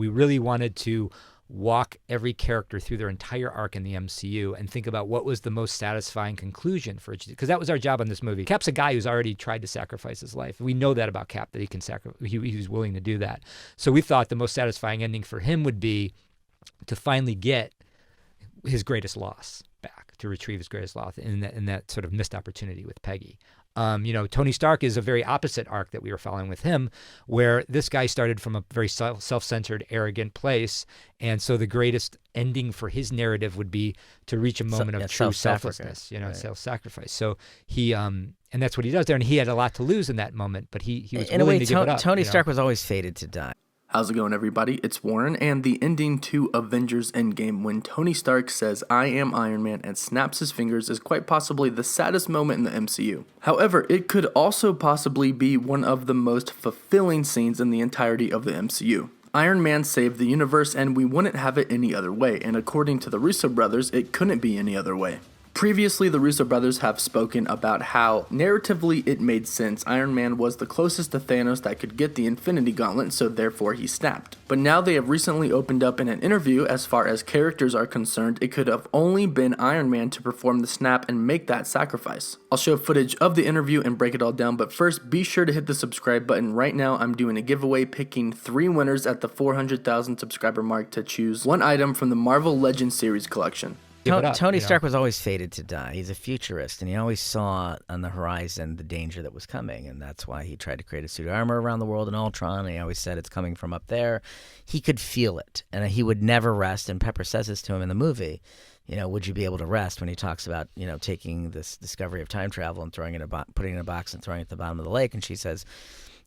We really wanted to walk every character through their entire arc in the MCU and think about what was the most satisfying conclusion for each, because that was our job on this movie. Cap's a guy who's already tried to sacrifice his life. We know that about Cap, that he can he was willing to do that. So we thought the most satisfying ending for him would be to finally get his greatest loss back, to retrieve his greatest loss in that sort of missed opportunity with Peggy. Tony Stark is a very opposite arc that we were following with him, where this guy started from a very self-centered, arrogant place. And so the greatest ending for his narrative would be to reach a moment of true selflessness, right. Self-sacrifice. So he, and that's what he does there. And he had a lot to lose in that moment, but he was willing to give it up. Tony Stark was always fated to die. How's it going, everybody? It's Warren, and the ending to Avengers Endgame when Tony Stark says, "I am Iron Man," and snaps his fingers is quite possibly the saddest moment in the MCU. However, it could also possibly be one of the most fulfilling scenes in the entirety of the MCU. Iron Man saved the universe, and we wouldn't have it any other way, and according to the Russo brothers, it couldn't be any other way. Previously, the Russo brothers have spoken about how, narratively, it made sense. Iron Man was the closest to Thanos that could get the Infinity Gauntlet, so therefore he snapped. But now they have recently opened up in an interview, as far as characters are concerned, it could have only been Iron Man to perform the snap and make that sacrifice. I'll show footage of the interview and break it all down, but first, be sure to hit the subscribe button. Right now, I'm doing a giveaway, picking 3 winners at the 400,000 subscriber mark to choose one item from the Marvel Legends series collection. Tony Stark was always fated to die. He's a futurist, and he always saw on the horizon the danger that was coming, and that's why he tried to create a suit of armor around the world in Ultron, and he always said it's coming from up there. He could feel it, and he would never rest, and Pepper says this to him in the movie. Would you be able to rest, when he talks about, taking this discovery of time travel and putting it in a box and throwing it at the bottom of the lake, and she says,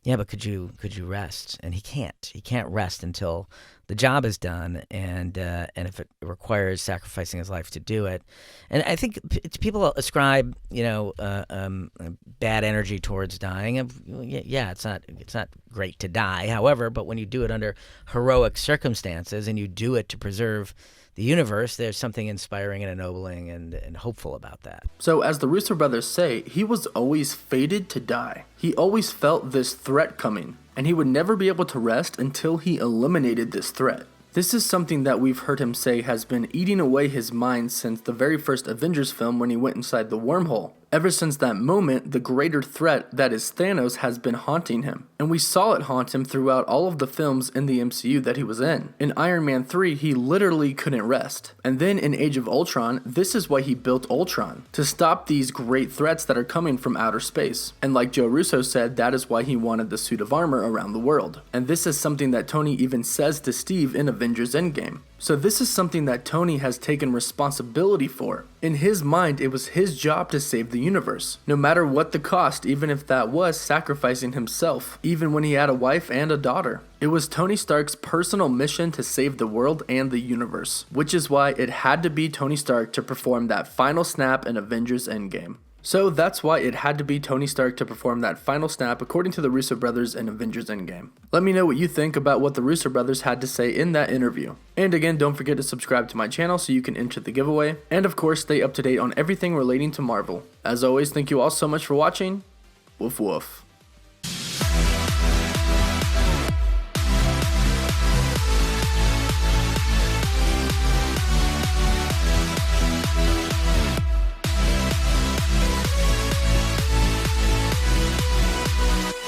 yeah, but could you rest? And he can't. He can't rest until the job is done, and if it requires sacrificing his life to do it. And I think people ascribe, bad energy towards dying. Yeah, it's not great to die. However, but when you do it under heroic circumstances and you do it to preserve the universe, there's something inspiring and ennobling and hopeful about that. So as the Russo brothers say, he was always fated to die. He always felt this threat coming, and he would never be able to rest until he eliminated this threat. This is something that we've heard him say has been eating away his mind since the very first Avengers film when he went inside the wormhole. Ever since that moment, the greater threat that is Thanos has been haunting him. And we saw it haunt him throughout all of the films in the MCU that he was in. In Iron Man 3, he literally couldn't rest. And then in Age of Ultron, this is why he built Ultron, to stop these great threats that are coming from outer space. And like Joe Russo said, that is why he wanted the suit of armor around the world. And this is something that Tony even says to Steve in Avengers Endgame. So this is something that Tony has taken responsibility for. In his mind, it was his job to save the universe, no matter what the cost, even if that was sacrificing himself, even when he had a wife and a daughter. It was Tony Stark's personal mission to save the world and the universe, which is why it had to be Tony Stark to perform that final snap in Avengers Endgame. So that's why it had to be Tony Stark to perform that final snap according to the Russo brothers in Avengers Endgame. Let me know what you think about what the Russo brothers had to say in that interview. And again, don't forget to subscribe to my channel so you can enter the giveaway. And of course, stay up to date on everything relating to Marvel. As always, thank you all so much for watching. Woof woof.